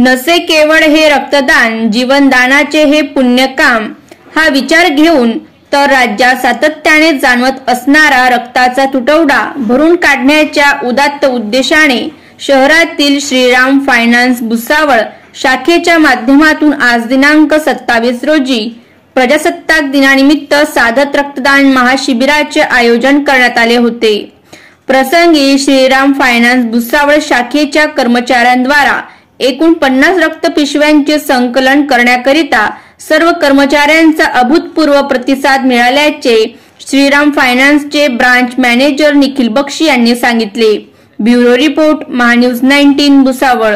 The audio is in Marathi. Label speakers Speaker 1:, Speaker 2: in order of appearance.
Speaker 1: नसे केवळ हे रक्तदान, जीवनदानाचे हे पुण्यकाम हा विचार घेऊन तर राज्यात सातत्याने जाणवत असणारा रक्ताचा तुटवडा भरून काढण्याच्या उदात्त उद्देशाने शहरातील श्रीराम फायनान्स भुसावळ शाखेच्या माध्यमातून आज दिनांक 27 रोजी प्रजासत्ताक दिनानिमित्त साधत रक्तदान महाशिबिराचे आयोजन करण्यात आले होते। प्रसंगी श्रीराम फायनान्स भुसावळ शाखेच्या कर्मचाऱ्यांद्वारा एकूण 50 रक्त पिशव्यांचे संकलन करण्याकरिता सर्व कर्मचाऱ्यांचा अभूतपूर्व प्रतिसाद मिळाल्याचे श्रीराम फायनान्सचे ब्रांच मॅनेजर निखिल बक्षी यांनी सांगितले। Bureau report, Mahanews 19 Bhusawal.